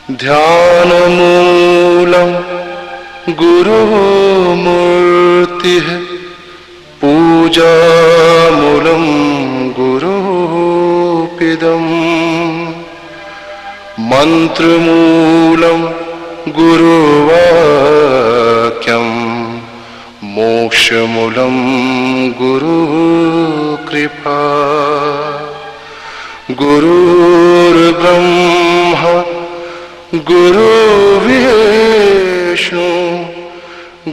ध्यानमूलं गुरुमूर्तिः पूजामूलं गुरुपिदम् मन्त्रमूलं गुरुवाक्यम् मोक्षमूलं गुरुकृपा गुरुर्ब्रह्मा गुरुर्विष्णु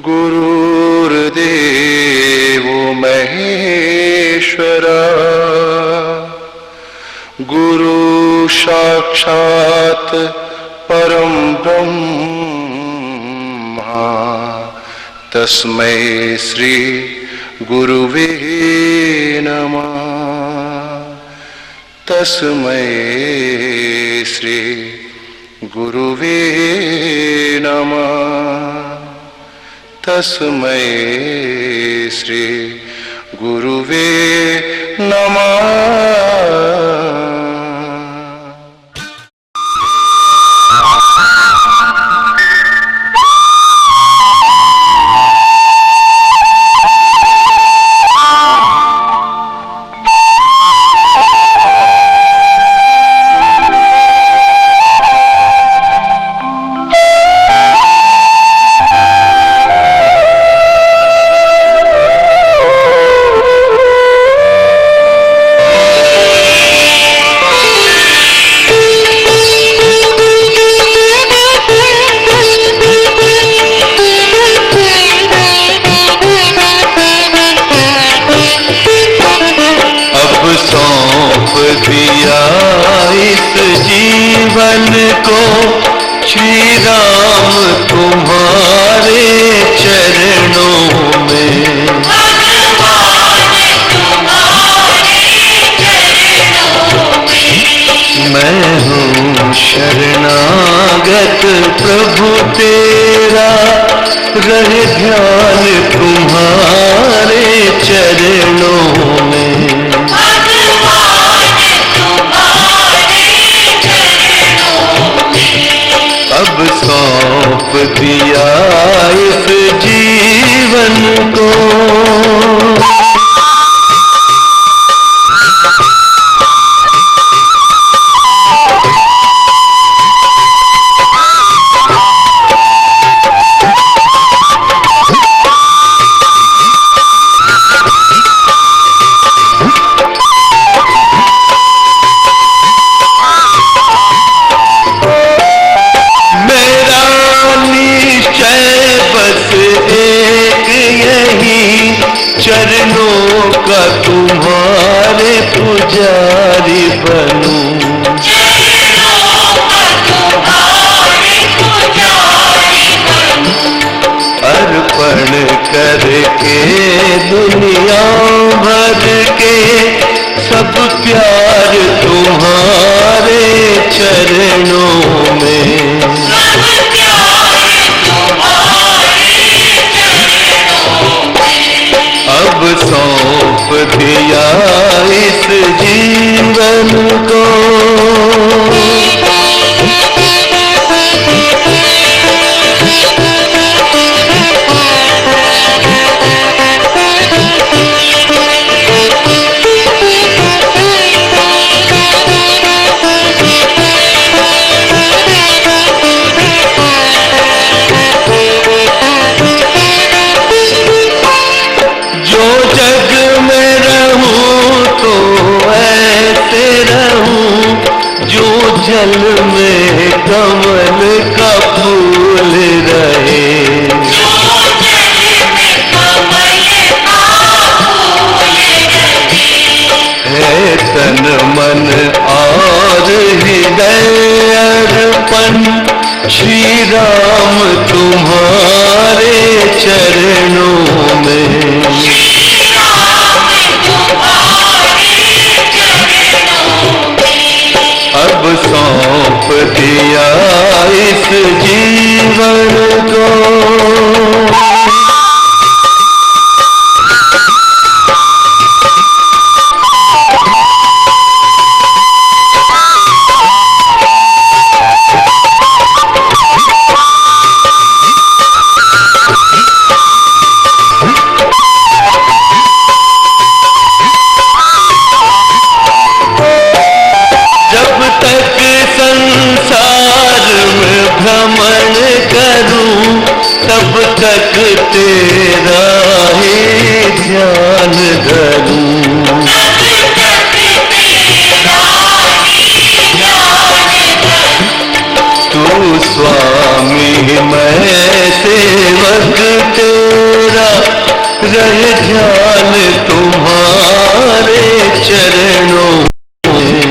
गुरुर्देवो महेश्वरा गुरु साक्षात् परं ब्रह्मा तस्मै श्री गुरुवे नमः तस्मै श्री गुरुवे नमः तस्मै श्री गुरुवे नमः। शरणागत प्रभु तेरा रहे ध्यान तुम्हारे चरणों में। अब सौंप दिया इस जीवन को चरणों का तुम्हारे पुजारी बनूं। अर्पण करके दुनिया भर के सब प्यार तुम्हारे चरणों में। अब सौंप दिया इस जीवन को जल में कमल का फूल रहे। है तन मन और हृदय अर्पण श्री राम तुम्हारे चरणों में। अब सौंप दिया इस जीवन को तक तेरा ही ध्यान धरूं। तू स्वामी मैं सेवक तेरा, रहे ध्यान तुम्हारे चरणों में।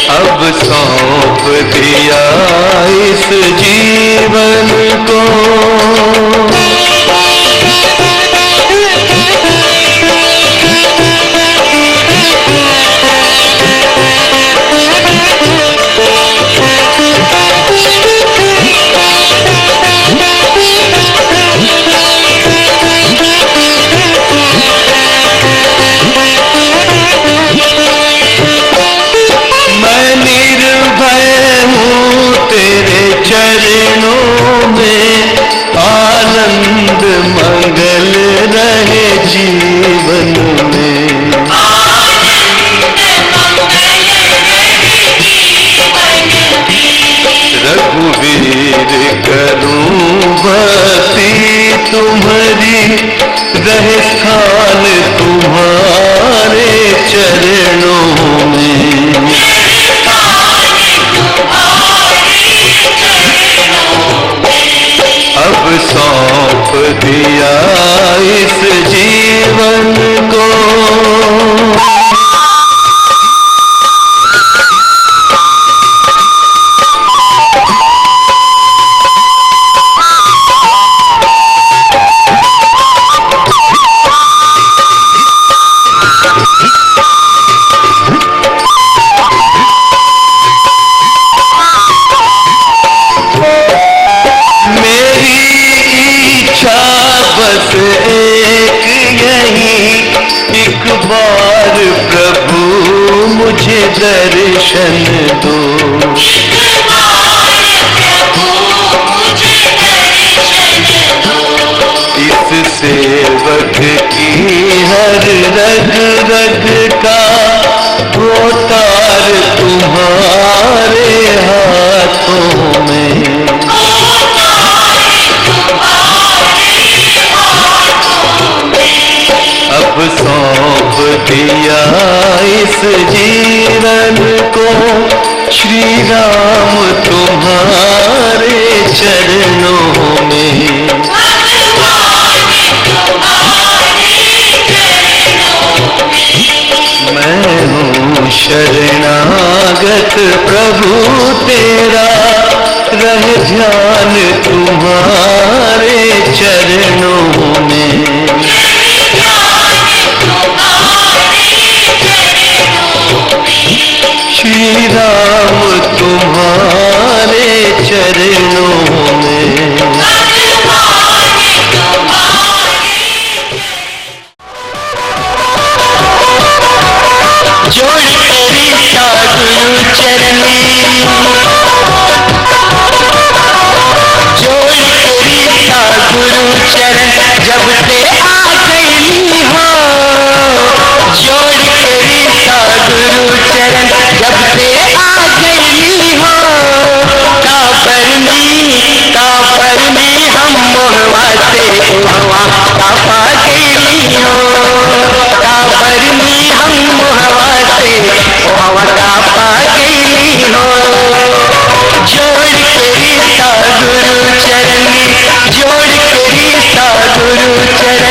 अब सौंप दिया इस जीवन को, चरणों में आनंद मंगल रहे जीवन में। रघुवीर करूं भक्ति तुम्हारी, रहे स्थान तुम्हारे चरणों में। अब सौंप दिया इस जीवन को, एक बार प्रभु मुझे दर्शन दो। इस सेवक की हर रग रग का वो तार तुम्हारे हाथों में। अब सौंप दिया इस जीवन को, श्री राम तुम्हारे चरणों में। मैं हूँ शरणागत प्रभु तेरा, रहे ध्यान तुम्हारे चरणों में। श्री राम तुम्हारे चरणों में। जोड़ तेरी गुरु चरणी, जोड़ तेरी गुरु चरण जब से आ गई हो। जोड़ तेरी गुरु चरण जब से आ गई हो। काबर में हम मोहवा से मोहवा का पा गई हो। काबर में हम मोहवा से मोहवा का पा गई हो। जोड़ तेरी गुरु चरण, जोड़ तेरी गुरु चरण।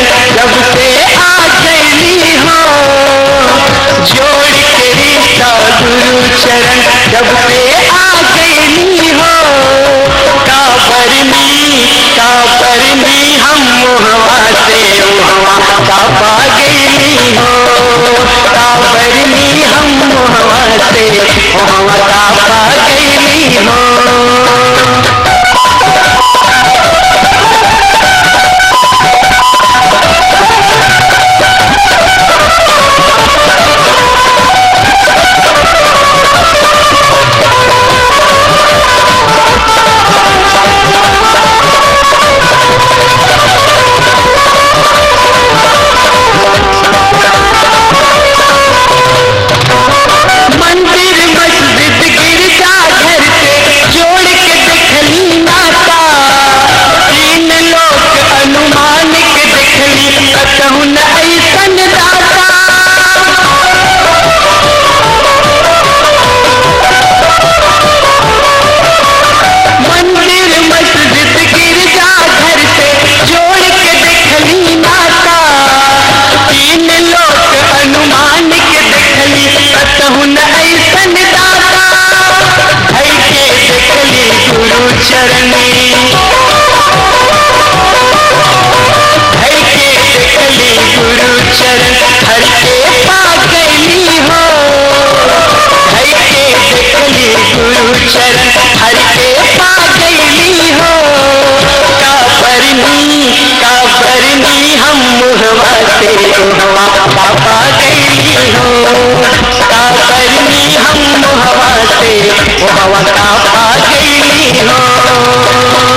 वो हवा का पा गई हो।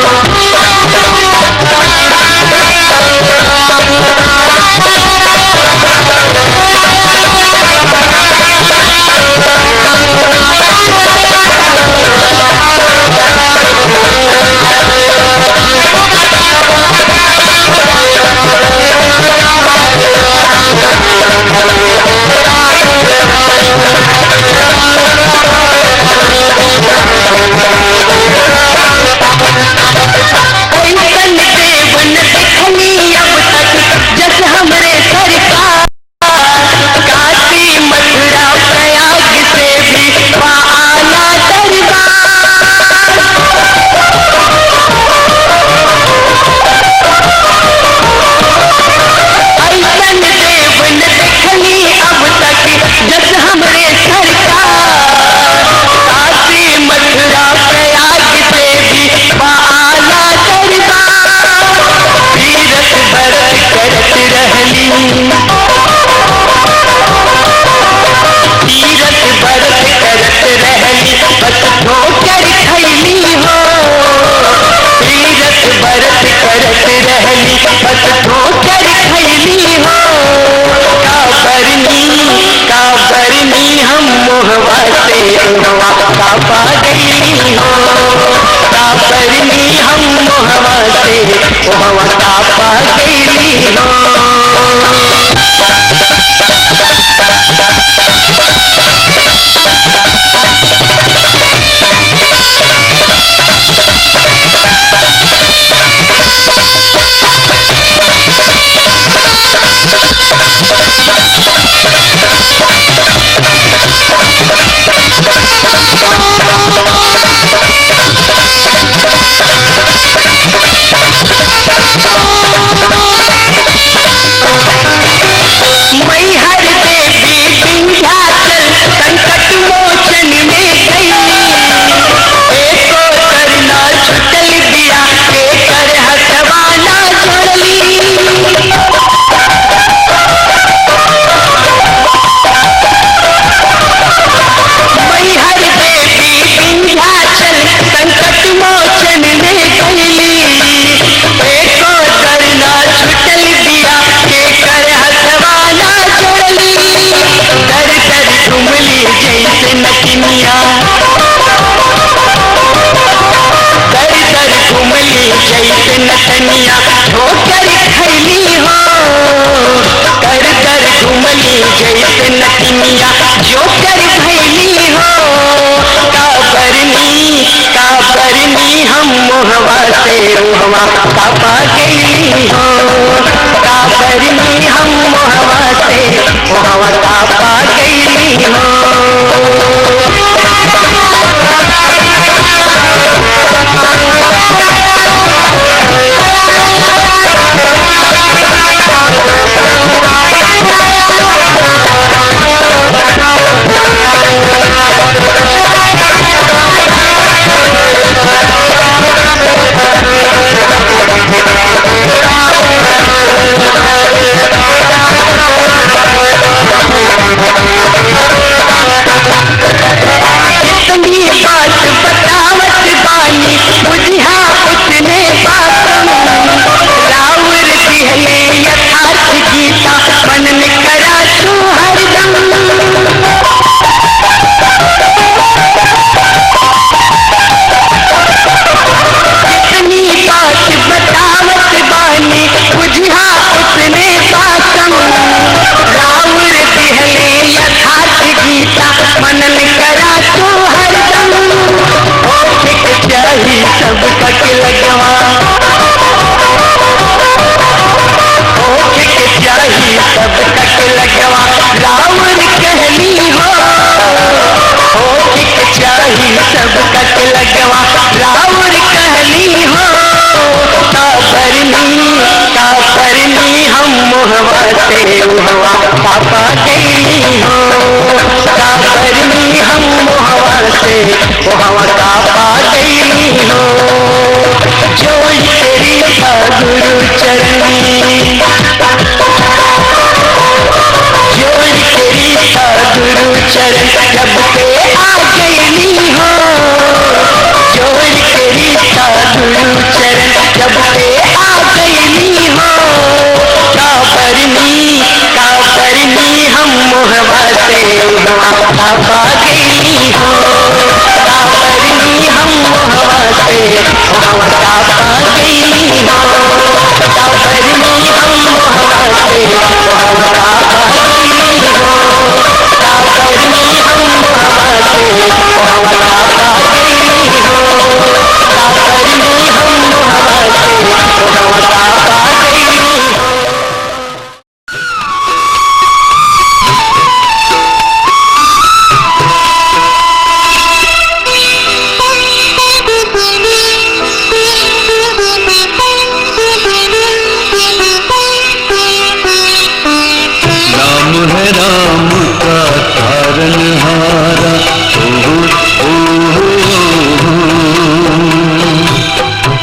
चरण जब पे आ गई हो। से हवा गई हो, तापरनी हम हवा से तापा गई हो, तापरनी हम हवा से तापा गई हो, तापरनी हम हवा से तापा गई हो, तापरनी हम हवा से तापा गई हो। नाम है राम का तारनहारा,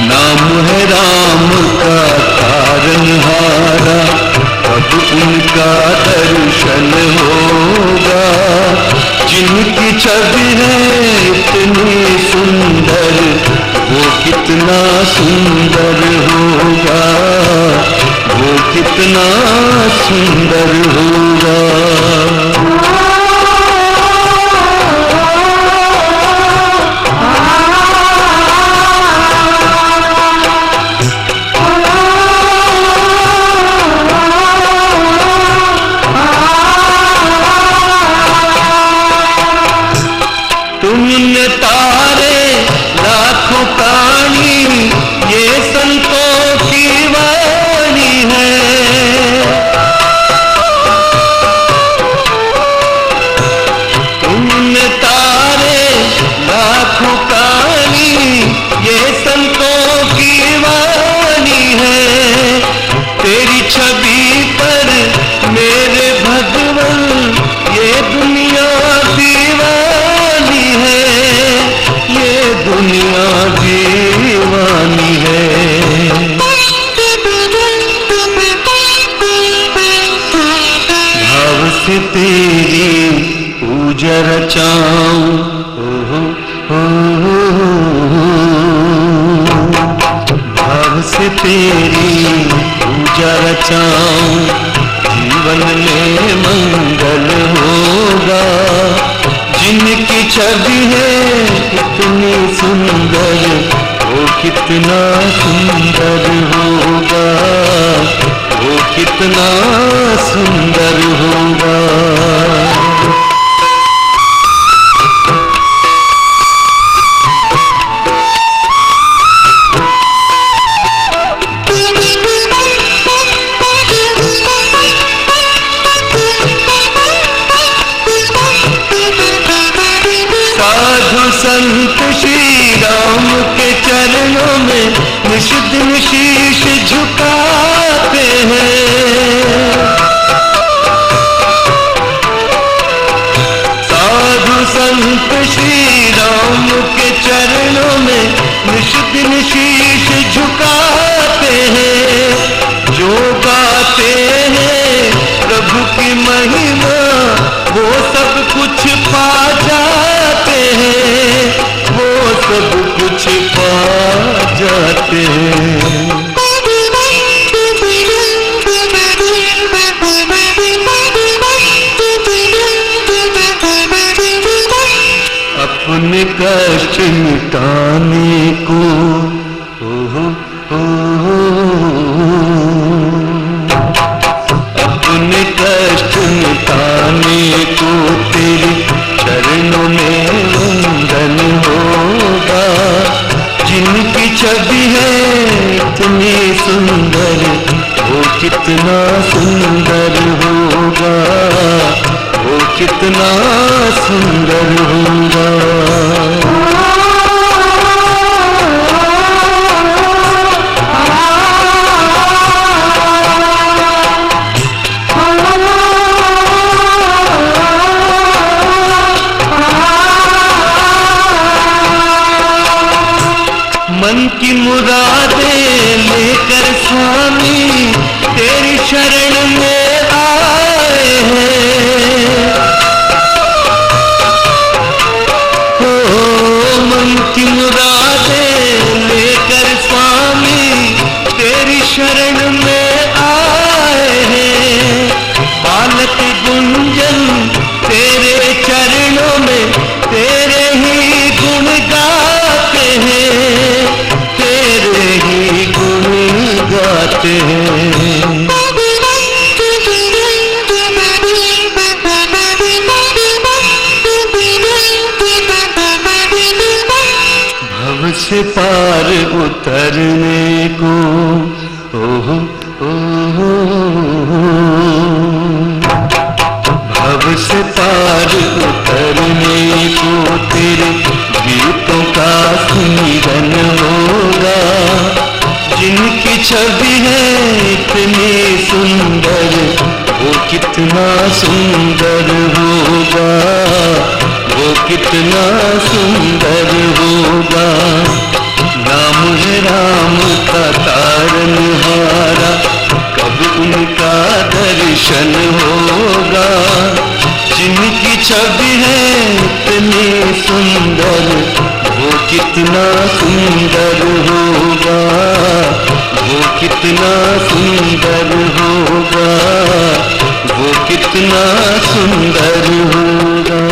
नाम है राम का तारनहारा, कब उनका दर्शन होगा। जिनकी छवि है इतनी सुंदर, वो कितना सुंदर होगा, वो कितना सुंदर होगा। तुमने तारे लाखों प्राणी, ये संतों की वाणी है। तुमने तारे लाखों प्राणी, ये संतों की वाणी है। तेरी छवि पर मेरे भगवन ये दुनिया दीवानी है, ये दुनिया दीवानी है। भाव से तेरी पूजा रचाऊं, भाव से तेरी पूजा रचाऊं, जीवन में मंगल होगा। जिनकी छवि है इतनी सुंदर, वो कितना सुंदर होगा, वो कितना सुंदर होगा। साधु संत श्री राम के चरणों में निश दिन शीश झुकाते हैं। साधु संत श्री राम के चरणों में निश दिन शीश झुकाते हैं। जो गाते हैं प्रभु की महिमा, वो सब कुछ पा जाते हैं, वो सब कुछ पा जाते हैं। अपने कष्ट मिटाने को अपने कष्ट मिटाने को तेरे चरणों में वंदन होगा। जिनकी छवि है इतनी सुंदर, वो कितना सुंदर होगा, वो कितना सुंदर होगा। मन की मुरादें लेकर स्वामी तेरी शरण में आए हैं। मन की मुरादें लेकर स्वामी तेरी शरण में आए हैं। बालक गुंजन से पार उतरने को। ओहो ओहो, भव से पार उतरने को तेरे गीतों का सुमिरन होगा। जिनकी छवि है इतनी सुंदर, वो कितना सुंदर होगा, वो कितना सुंदर होगा। नाम है राम का तारनहारा, कब उनका दर्शन होगा। जिनकी छवि है इतनी सुंदर, वो कितना सुंदर होगा, वो कितना सुंदर होगा, वो कितना सुंदर होगा।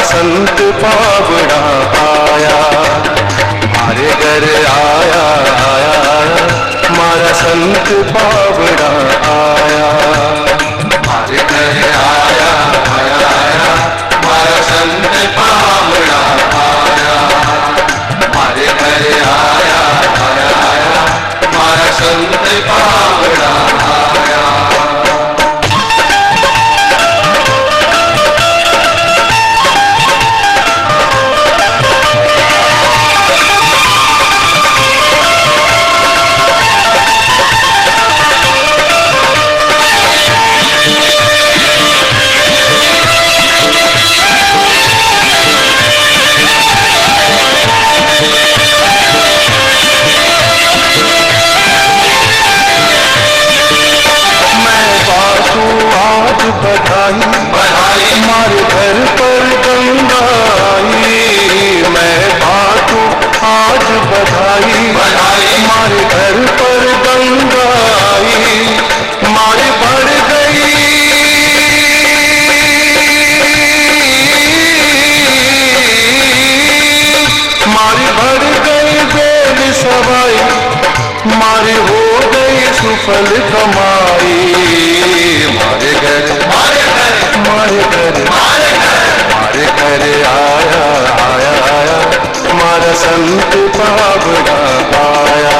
संत बावड़ा आया, हमारे घर आया आया आया, हमारा संत बावड़ा आया। हमारे घर आया आया आया, हमारा संत बावड़ा आया। हमारे घर आया आया आया, हमारा संत बावड़ा आया। बधाई हमारे घर पर गंगा आई। मैं बातों आज बधाई हमारे घर पर गंगा आई। हमारे बढ़ गई हमारी बढ़ गई बेल सवाई, हमारी हो गई सुफल कमाई। हमारे घर हमारे घर आया आया आया, हमारा संत बावड़ा आया।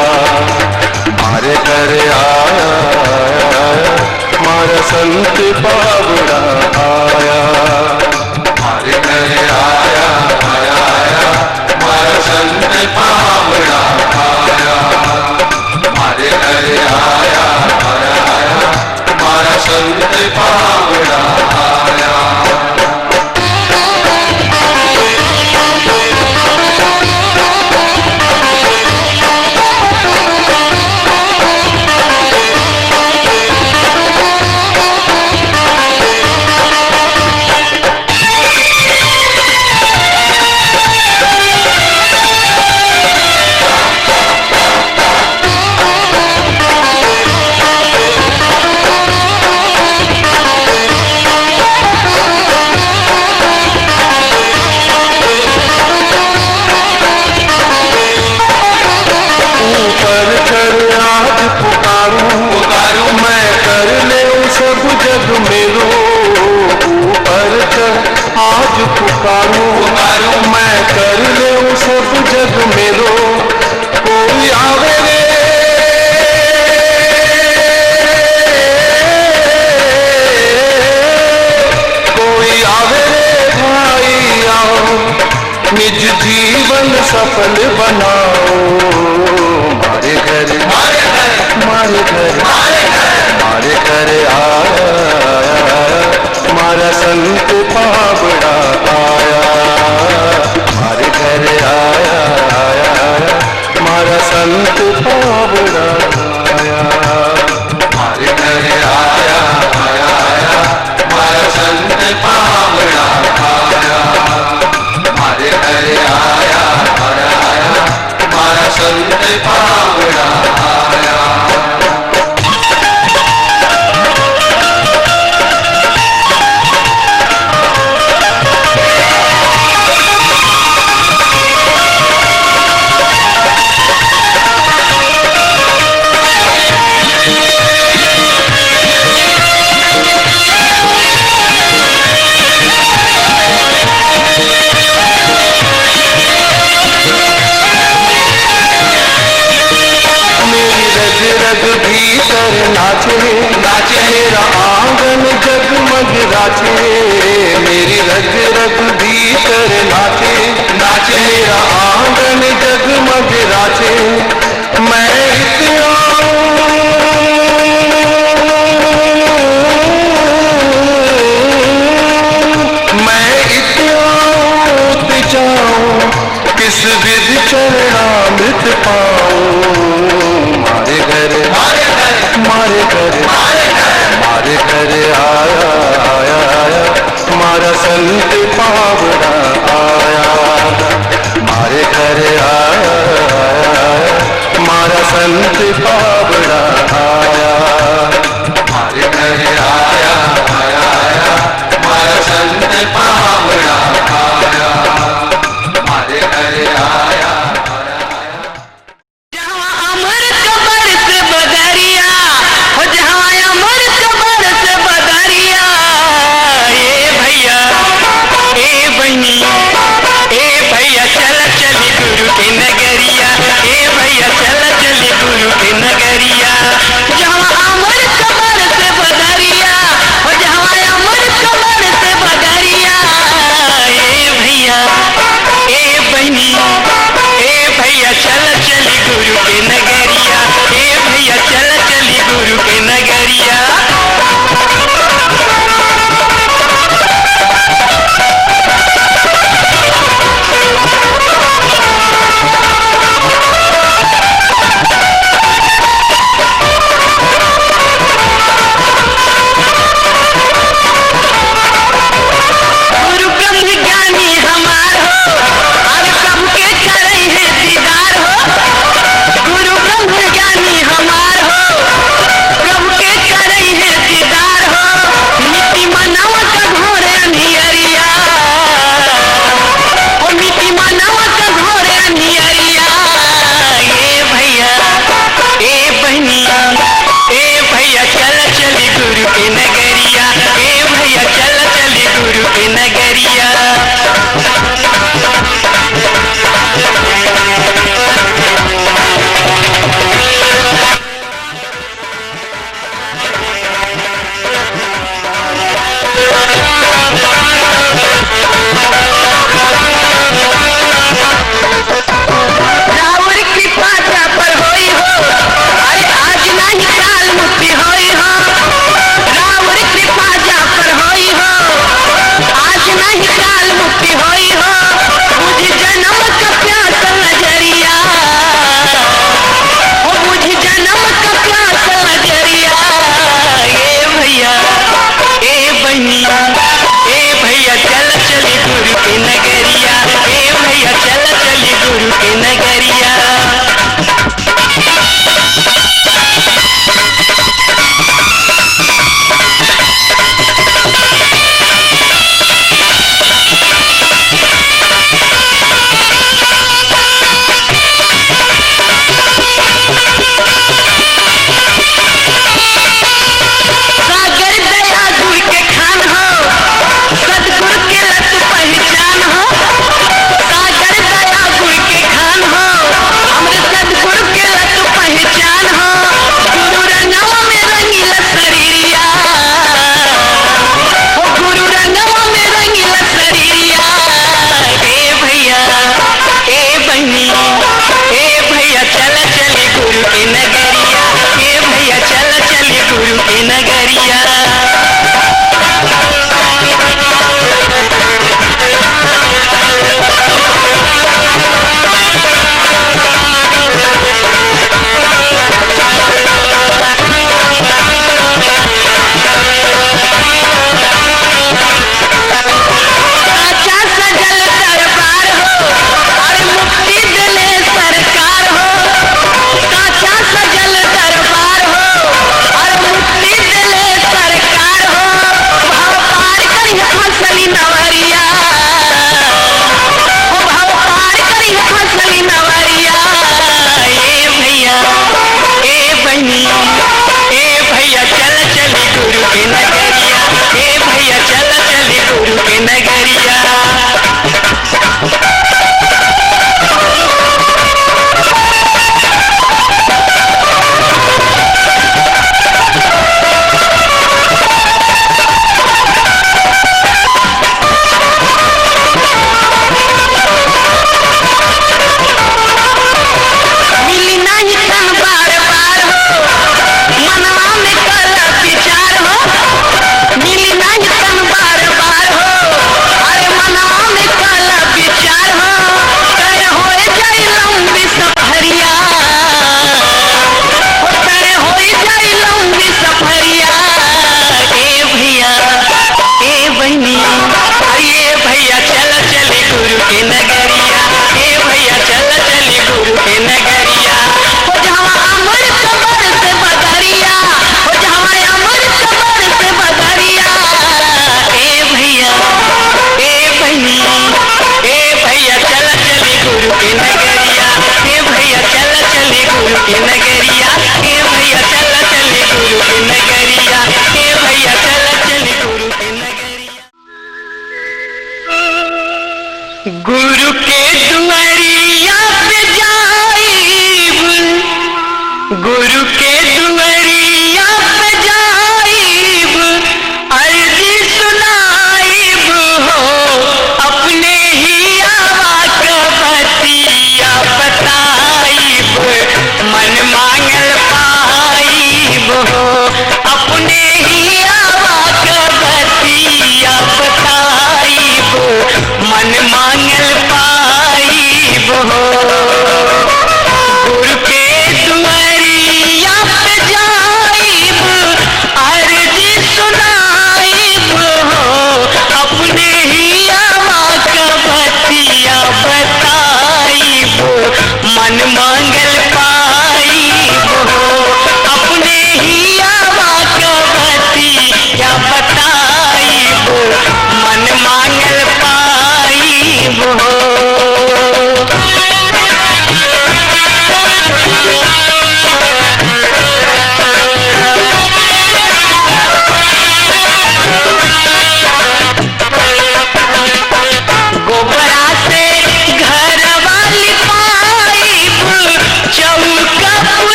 हमारे घर आया आया आया, हमारा संत बावड़ा आया। हमारे घर आया आया आया, हमारा संत बावड़ा आया। हमारे घर आया आया आया, हमारा संत बावड़ा आया। मैं कर ले सब जग मेरो, कोई आवे रे कोई आवे रे भाई आओ, निज जीवन सफल बनाओ। हमारे घर हमारे घर हमारे घर आया हमारा संत बावड़ा आया। हमारे घर आया आया हमारा संत बावड़ा आया। हमारे घर आया आया आया संत पावड़ा आया, हमारे घर आया, हमारा संत पावड़ा आया। भीतर नाचे नाचे, मेरा आंगन जगमग नाचे, मेरी रग रग भीतर नाचे नाचे, मेरा आंगन जगमग नाचे। मैं इतना जाऊं, किस विध चरणामृत पाऊं। मारे घर मारे घर मारे घर आया आया आया, हमारा संत पावड़ा आया, मारे घर आया आया, हमारा संत पावड़ा आया, हमारे घर आया आया आया, हमारा संत पावड़ा आया, हमारे घर आया। चल चल गुरु की नगरिया, ए भैया चल चल गुरु की नगरिया।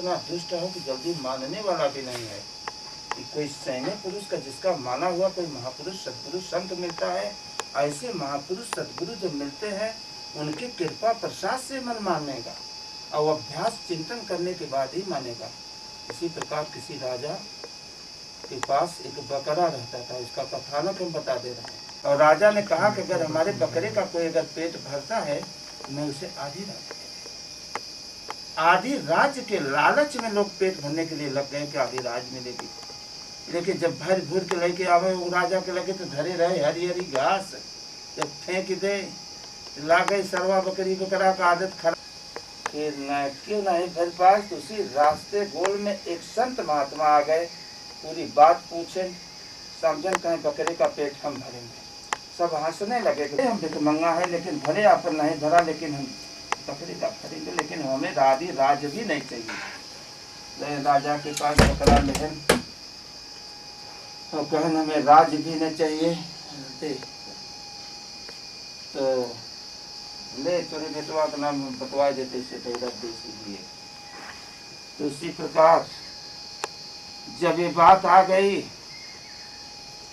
इतना दुष्ट है कि जल्दी मानने वाला भी नहीं है। कि कोई सैन्य पुरुष का जिसका माना हुआ कोई महापुरुष सतपुरुष संत मिलता है, ऐसे महापुरुष सतगुरु जो मिलते हैं उनकी कृपा प्रसाद से मन मानेगा और अभ्यास चिंतन करने के बाद ही मानेगा। इसी प्रकार किसी राजा के पास एक बकरा रहता था, इसका कथानक हम बता दे रहे हैं। और राजा ने कहा कि अगर हमारे बकरे का कोई अगर पेट भरता है तो मैं उसे आधी राज्य, आधी राज्य के लालच में लोग पेट भरने के लिए लग गए कि आधी राज्य मिलेगी। लेकिन जब भर भूर के लेके आवे वो राजा के लगे तो धरे रहे हरी हरी घास, जब फेंक दे ला गई सरवा बकरी बकरा का आदत खराब। फिर न क्यों नहीं भर पाए तो उसी रास्ते गोल में एक संत महात्मा आ गए, पूरी बात पूछे, समझन कहें बकरे का पेट हम भरेंगे। सब हंसने लगे कि हम भिखमंगा है लेकिन भले अपन नहीं भरा, लेकिन हम बकरे का भरेंगे, लेकिन हमें आधी राज भी नहीं चाहिए। राजा के पास बकरा लेहन तो कहन हमें राज भी नहीं चाहिए, तो ले तोरे बेटवा का नाम बतवा देते से तो लिए। तो इसी प्रकार जब ये बात आ गई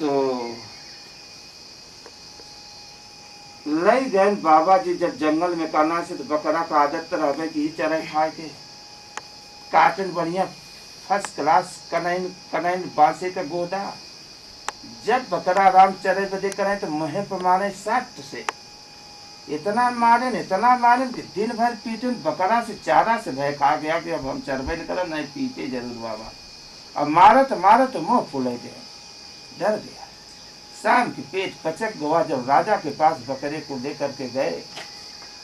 तो लई गए बाबा जी जब जंगल में करना से तो बकरा का आदत रह गई कि चरे खाए के काटन बढ़िया फर्स्ट क्लास कनैन बासे का गोदा। जब बकरा राम चरे बदे करे तो मुहे पर मारे सट से इतना मारे कि दिन भर पीटन, बकरा से चारा से भय खा गया कि अब हम चरबे नहीं कर, नहीं पीते जरूर बाबा। अब मारत मुंह फूले गया, डर गया। शाम की पेट पचक गवा। जब राजा के पास बकरे को लेकर के गए,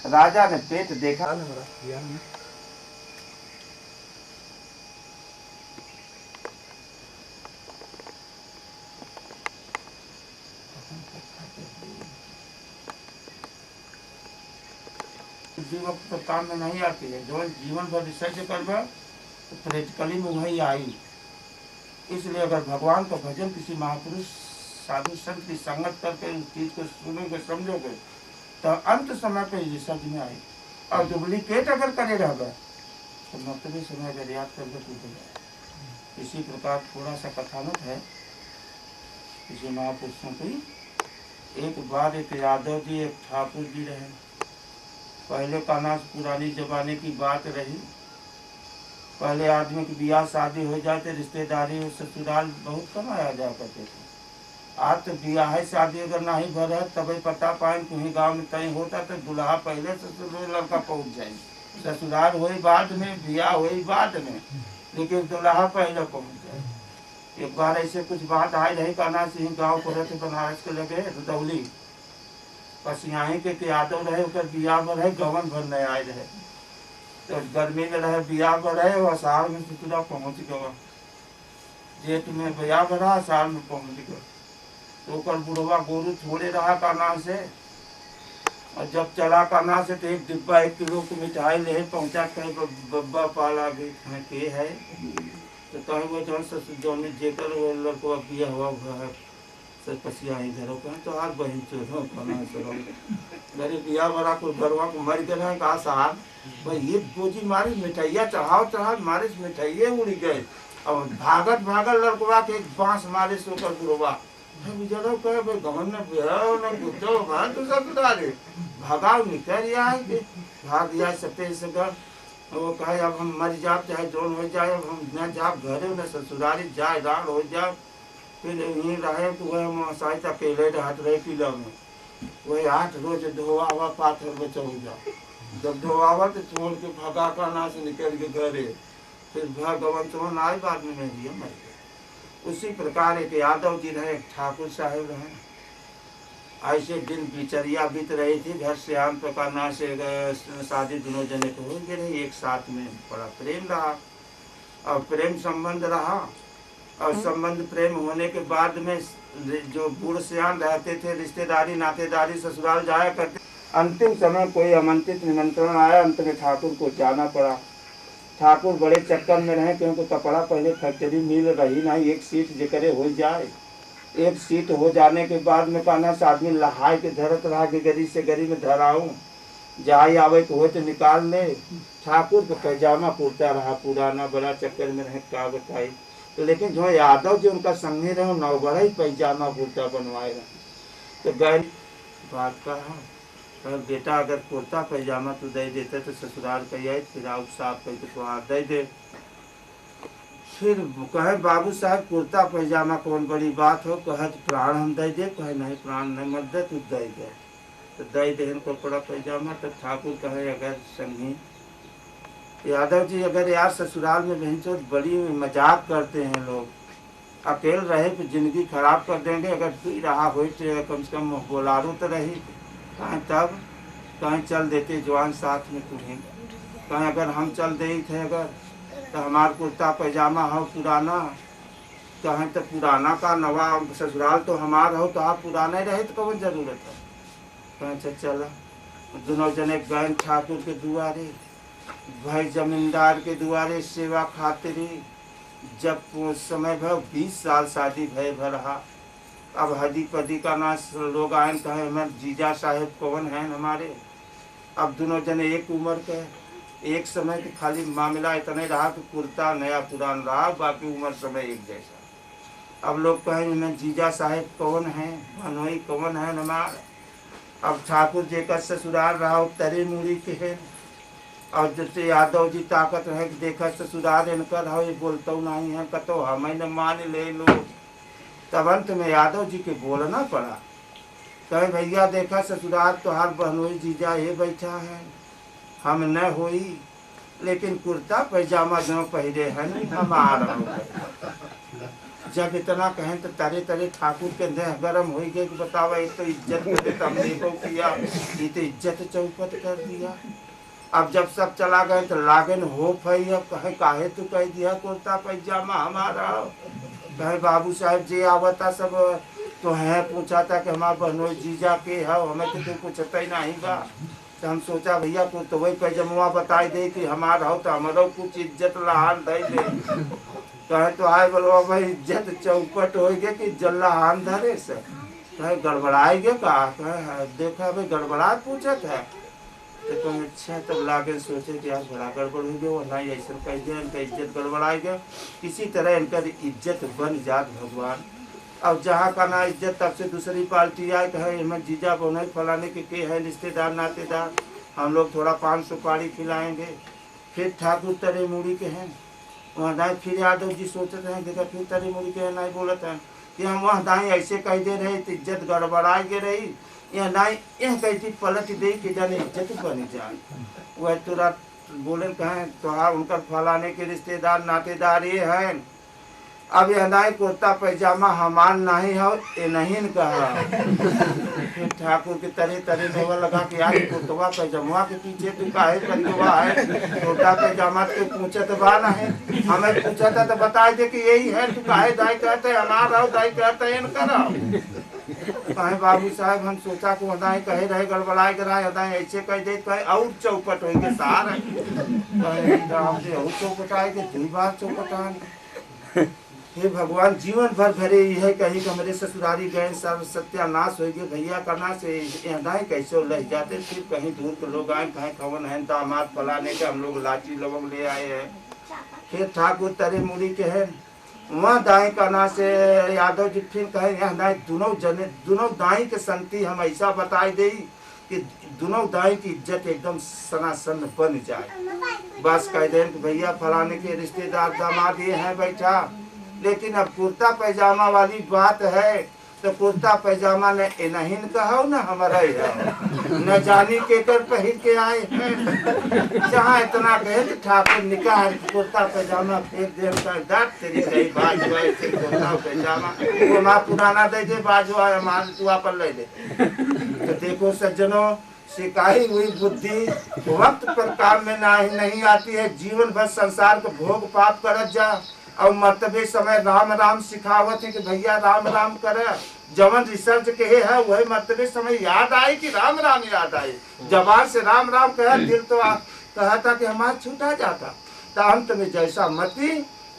राजा ने पेट देखा, जीवन तो काम में नहीं आती है, जो जीवन भर विसर्ज करवा तो प्रैक्टिकली में वही आई। इसलिए अगर भगवान का भजन किसी महापुरुष साधु संत की संगत करके उस चीज को सुनोगे समझोगे तो अंत समय पे रिसर्च में आए। और डुप्लीकेट अगर करे रहेगा तो मतलब समय अगर याद करके टूट जाए। इसी प्रकार थोड़ा सा कथानक है किसी महापुरुषों की। एक बार एक यादव जी एक ठाकुर जी रहे, पहले का नाम पुरानी जमाने की बात रही। पहले आदमी की ब्याह शादी हो जाते, रिश्तेदारी और ससुराल बहुत कम आया जा करते थे। आज तो ब्याह शादी अगर नहीं भर है तभी पता पाए कहीं गांव में कहीं होता तो दुल्हा पहले ससुर लड़का पहुंच जाए, ससुराल हुई बाद में, ब्याह हुई बाद में, लेकिन दुल्हा पहले पहुंच जाए। एक बार ऐसे कुछ बात आई रही, कहना से गाँव को रहते बनारस के लगे रुदौली, बस यहाँ के यादव रहे ओकर बियाह में रहे, गवन भर नहीं आए रहे। तो गर्मी में रहे बियाह में रहे, वो अषाढ़ में ससुरा पहुँच गया, जेठ में बियाह में रहा, अषाढ़ में पहुँच गया। तो ओकर बुढ़वा गोरू छोड़े रहा काना से, और जब चला काना से तो एक डिब्बा 1 किलो की मिठाई ले पहुँचा, कहीं बब्बा पाला भी के है तो कहीं वो जौन ससुर जौन जेकर वो लड़का बिया हुआ है सर पसिया ही घरों का तो आज बहन चोरों खाना चलो मेरे बिया वाला को घरवा को मर गए हैं कहा साहब भाई ये बोझी मारी मिठाइया चढ़ाओ मारे मिठाइये उड़ी गए। अब भागत लड़कवा के एक बांस मारे सोकर गुरुवा जड़ो कहे भाई गवन में बिहार न गुजो भाई तो सब डाले भगाव निकल आए भाग दिया सत्य से घर। वो कहे अब हम मर जाते चाहे जोन हो जाए, अब हम न जाप घरे न ससुरारी जाए राड़ हो जाए। फिर यहीं रहे तो वह सहायता अकेले रहते रहे किला में, वही 8 रोज धोआवा पाथर में चढ़ जाओ। जब धोआवा तो छोड़ के भगा का ना से निकल के घरे, फिर भगवान चौन आए बाद में नहीं मर गए। उसी प्रकार एक यादव जी रहे, एक ठाकुर साहेब रहे। ऐसे दिन बिचरिया बीत रही थी, घर से आम पकाना से शादी दोनों जने को हो गए रही, एक साथ में बड़ा प्रेम रहा और प्रेम संबंध रहा। और संबंध प्रेम होने के बाद में जो बूढ़ सियान रहते थे, रिश्तेदारी नातेदारी ससुराल जाया करते। अंतिम समय कोई आमंत्रित निमंत्रण आया, अंत में ठाकुर को जाना पड़ा। ठाकुर बड़े चक्कर में रहे क्योंकि कपड़ा पहले फैक्ट्री मिल रही नहीं, एक सीट जकरे हो जाए। एक सीट हो जाने के बाद में कहना से आदमी लहाय के धरत रहा कि गरी से गरी में धराऊँ, जाए आवे को हो तो निकाल ले। ठाकुर का पैजामा कुर्ता रहा पुराना, बड़ा चक्कर में रहे का बताई। तो लेकिन जो यादव जी उनका संगी रहे नौबड़ा ही पैजामा कुर्ता बनवाए रहे। तो गए बात कहा तो बेटा अगर कुर्ता पैजामा तू दे देते तो ससुराल कही आई फिर आओ साफ करके तो हाथ दे दे। फिर कहे बाबू साहब कुर्ता पैजामा कौन बड़ी बात हो, कहे प्राण हम दे दे, कहे नहीं प्राण नहीं मत दे तू दे दे। तो दे दे कपड़ा पैजामा। तो ठाकुर कहे अगर संगी यादव जी अगर यार ससुराल में बहन चोट बड़ी मजाक करते हैं लोग, अकेले रहे तो जिंदगी खराब कर देंगे, अगर तू रहा हो तो कम से कम बोलारो तो रही। कहें तब कहीं चल देते जवान साथ में तुम्हें, कहें अगर हम चल दे थे अगर तो हमार कुर्ता पैजामा हो पुराना, कहें तो पुराना का नवा ससुराल तो हमारा हो तो आप पुराना ही रहे तो कौन जरूरत है। कहें अच्छा चला। दोनों जने गए ठाकुर के दुआरे, भाई जमींदार के दुआरे सेवा खातिरी। जब समय भर 20 साल शादी भय भर रहा। अब हदी पदी का नाश लोग आए कहे हमारे जीजा साहेब कौन हैं हमारे। अब दोनों जने एक उम्र के, एक समय के खाली मामला इतना ही रहा कि कुर्ता नया पुरान रहा, बाकी उम्र समय एक जैसा। अब लोग कहें हमें जीजा साहेब कौन हैं, मनोई कौन है हमारे। अब ठाकुर जी का ससुराल रहा तरे मुड़ी के है, और जैसे यादव जी ताकत रहे कि देखा ससुराल इनकर हो, ये बोलता नहीं है कतो हमें न मान ले लो। तब अंत में यादव जी के बोलना पड़ा, कहे भैया देखा ससुराल तो हर बहनोई जीजा ये बैठा है, हम न होई लेकिन कुर्ता पैजामा जो पहरे है नहीं हमारा। जब इतना कहें तो तरे तरे ठाकुर के देह गरम हो गए कि बतावा एक तो इज्जत करे तो हमने को किया, ये तो इज्जत चौपट कर दिया। अब जब सब चला गए तो लागन हो फई, अब कहे काहे तू कह दिया कुर्ता पैजामा हमारा। कहे बाबू साहब जी आवता सब तो है पूछा था कि हमारा बहनोई जीजा के है, हमें तो तू पूछता ही नहीं बा। तो हम सोचा भैया को तो वही पैजामा बताई दे कि हमारा हो तो हमारा कुछ इज्जत लहान दे दे। कहे तो आए बोलो भाई इज्जत चौपट हो गए कि जल्ला हान धरे से। कहे गड़बड़ाएगे का, कहे देखा भाई गड़बड़ा पूछत है। तो तुम अच्छा तब लागे सोचे कि यार बड़ा गड़बड़ हो गया, वो नहीं ऐसा कह दिया इनका इज्जत गड़बड़ाएगा, किसी तरह इनका इज्जत बन जात भगवान। अब जहाँ का ना इज्जत तब से दूसरी पार्टी आए कहे हमें जीजा बोने फलाने के है रिश्तेदार नातेदार, हम लोग थोड़ा 5 सुपारी खिलाएंगे। फिर ठाकुर तरे मुड़ी के हैं वहाँ दाएँ, फिर यादव जी सोचते हैं देखा फिर तरे मुड़ी के हैं नहीं बोलते हैं कि हम वहाँ दाएँ ऐसे कह दे रहे तो इज्जत गड़बड़ाए रही, यह नहीं यह कहती पलट दे कि जाने इज्जत बन जाए। वह तुरंत बोले कहें तो हाँ उनका फलाने के रिश्तेदार नातेदार ये हैं। अब यह नहीं कुर्ता पैजामा हमार नहीं है ये नहीं कहा। फिर ठाकुर के तरे तरे नेवा लगा कि यार कुर्तवा पैजामा के पीछे तू काहे परिवा है, कुर्ता पैजामा के पूछे तो बा नहीं, हमें पूछा था तो बता दे कि यही है, तू काहे दाई कहते हमारा हो दाई कहते हैं इनका। कहे बाबू साहब हम सोचा को हदाई कहे रहे गड़बड़ाए कराए हदाई ऐसे कह दे कहे और चौपट हो गए सार कहे और चौपट आएगे 2 बार चौपट आए। हे भगवान जीवन भर भरे है कहीं कि मेरे ससुरारी गए सब सत्यानाश हो गए भैया करना से हदाई कैसे लह जाते। फिर कहीं दूर के लोग आए कहें कौन है दामाद फलाने के, हम लोग लाची लवंग ले आए हैं। फिर ठाकुर तरे मुड़ी के है वहाँ दाई करना से यादव जी फिर कहे यहाँ दाई दोनों दाई के संति हम ऐसा बताई दे कि दोनों दाई की इज्जत एकदम सनासन बन जाए। बस कह दे कि भैया फलाने के रिश्तेदार दामाद ये है बैठा, लेकिन अब कुर्ता पैजामा वाली बात है तो कुर्ता पैजामा ने नहीं कहा न हमारा न जानी के कर पहन के आए हैं। जहाँ इतना कहे तो ठाकुर निकाह कुर्ता पैजामा फेंक दे दांत तेरी सही बात कुर्ता पैजामा वो माँ पुराना दे दे बाजू आए मान तू पर ले दे। तो देखो सज्जनों सिकाई हुई बुद्धि वक्त पर काम में नहीं आती है। जीवन भर संसार को भोग पाप करत जा और मरतबे समय राम राम सिखावत है कि भैया राम राम करे। जवन रिसर्च कहे है वही मरतबे समय याद आए कि राम राम याद आए, जबान से राम राम कहे दिल तो कहा था कि हमारा छूटा जाता। तो अंत में जैसा मति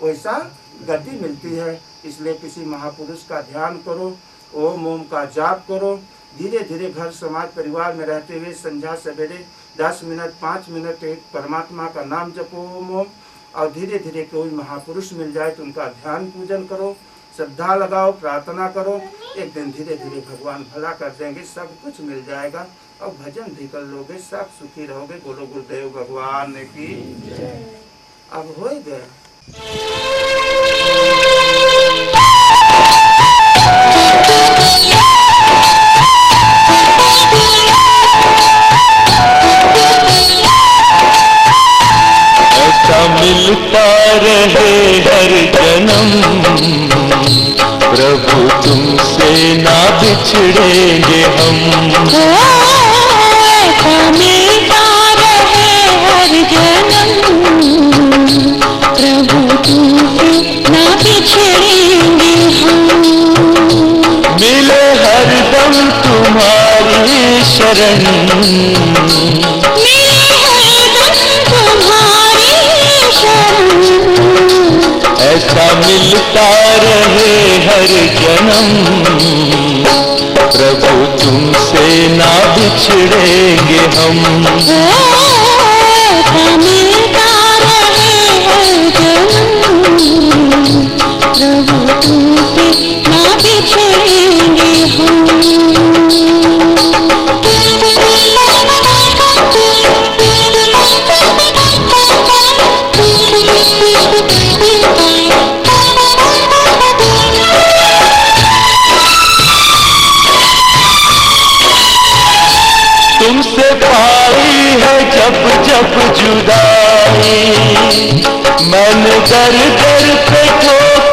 वैसा गति मिलती है। इसलिए किसी महापुरुष का ध्यान करो, ओम ओम का जाप करो, धीरे धीरे घर समाज परिवार में रहते हुए संध्या सवेरे 10 मिनट 5 मिनट एक परमात्मा का नाम जपो ओम ओम, और धीरे धीरे कोई महापुरुष मिल जाए तो उनका ध्यान पूजन करो, श्रद्धा लगाओ, प्रार्थना करो। एक दिन धीरे धीरे भगवान भला कर देंगे, सब कुछ मिल जाएगा और भजन भी कर लोगे, सब सुखी रहोगे। बोलो गुरुदेव भगवान की। अब हो गया। ऐसा मिलता रहे हर जन्म, प्रभु तुमसे ना बिछड़ेंगे हम। ऐसा मिलता रहे हर जन्म, प्रभु तुमसे ना बिछड़ेंगे हम। मिले हरदम तुम्हारी शरण, ऐसा मिलता रहे हर जन्म, प्रभु तुमसे ना बिछड़ेंगे हम। ऐसा मिलता रहे हर जन्म, प्रभु तुमसे ना बिछड़ेंगे हम। तुमसे पाई है जब जब जुदाई, मन दर दर पे ठोकर